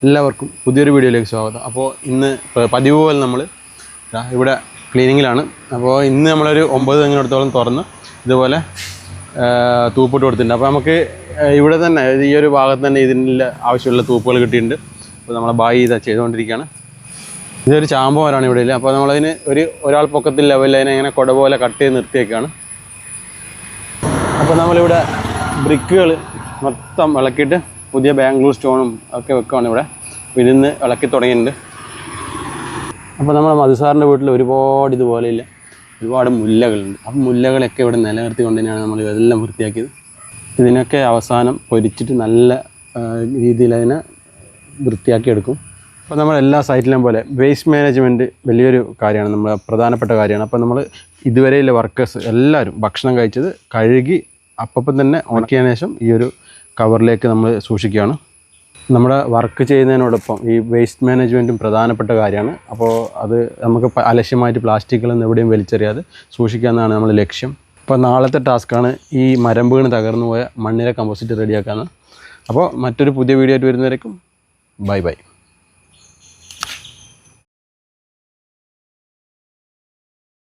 എല്ലാവർക്കും പുതിയൊരു വീഡിയോയിലേക്ക് സ്വാഗതം. അപ്പോൾ ഇന്ന് പതിവ് പോലെ നമ്മൾ ഇവിടെ ക്ലീനിങ്ങിലാണ്. അപ്പോൾ ഇന്ന് നമ്മളൊരു 9 തെങ്ങിനടുത്തോളം തുറന്ന് ഇതുപോലെ തൂപ്പിട്ട് കൊടുത്തിട്ടുണ്ട്. അപ്പോൾ നമുക്ക് ഇവിടെ തന്നെ ഈ ഒരു ഭാഗത്ത് തന്നെ ഇതിൻ്റെ ആവശ്യമുള്ള തൂപ്പുകൾ കിട്ടിയിട്ടുണ്ട്. അപ്പോൾ നമ്മളെ ബായി ഇതാ ചെയ്തുകൊണ്ടിരിക്കുകയാണ്. ഇതൊരു ചാമ്പ മരമാണ് ഇവിടെ ഇല്ല. അപ്പോൾ നമ്മളതിന് ഒരാൾ പൊക്കത്തിൽ ലെവലിൽ അതിനെ ഇങ്ങനെ കൊട പോലെ കട്ട് ചെയ്ത് നിർത്തിയേക്കാണ്. അപ്പോൾ നമ്മളിവിടെ ബ്രിക്കുകൾ മൊത്തം ഇളക്കിയിട്ട് പുതിയ ബാംഗ്ലൂർ സ്റ്റോണും ഒക്കെ വെക്കുകയാണ് ഇവിടെ. ഇതിന്ന് ഇളക്കി തുടങ്ങിയിട്ടുണ്ട്. അപ്പോൾ നമ്മുടെ മധുസാറിൻ്റെ വീട്ടിൽ ഒരുപാട് ഇതുപോലെയില്ല ഒരുപാട് മുല്ലകളുണ്ട്. അപ്പം മുല്ലകളൊക്കെ ഇവിടെ നിലനിർത്തിക്കൊണ്ട് തന്നെയാണ് നമ്മൾ ഇതെല്ലാം വൃത്തിയാക്കിയത്. ഇതിനൊക്കെ അവസാനം പൊരിച്ചിട്ട് നല്ല രീതിയിൽ അതിനെ വൃത്തിയാക്കിയെടുക്കും. അപ്പോൾ നമ്മൾ എല്ലാ സൈറ്റിലും പോലെ വേസ്റ്റ് മാനേജ്മെൻറ്റ് വലിയൊരു കാര്യമാണ്, നമ്മൾ പ്രധാനപ്പെട്ട കാര്യമാണ്. അപ്പോൾ നമ്മൾ ഇതുവരെയുള്ള വർക്കേഴ്സ് എല്ലാവരും ഭക്ഷണം കഴിച്ചത് കഴുകി അപ്പം തന്നെ ഉണക്കിയതിന് ശേഷം ഈ ഒരു കവറിലേക്ക് നമ്മൾ സൂക്ഷിക്കുകയാണ്. നമ്മുടെ വർക്ക് ചെയ്യുന്നതിനോടൊപ്പം ഈ വേസ്റ്റ് മാനേജ്മെൻറ്റും പ്രധാനപ്പെട്ട കാര്യമാണ്. അപ്പോൾ അത് നമുക്ക് അലക്ഷ്യമായിട്ട് പ്ലാസ്റ്റിക്കുകളൊന്നും എവിടെയും വലിച്ചെറിയാതെ സൂക്ഷിക്കുക എന്നാണ് നമ്മുടെ ലക്ഷ്യം. അപ്പോൾ നാളത്തെ ടാസ്ക്കാണ് ഈ മരം വീണ് തകർന്നു പോയ മണ്ണിര കമ്പോസിറ്റ് റെഡിയാക്കാമെന്ന്. അപ്പോൾ മറ്റൊരു പുതിയ വീഡിയോ ആയിട്ട് വരുന്നവരേക്കും ബൈ ബൈ.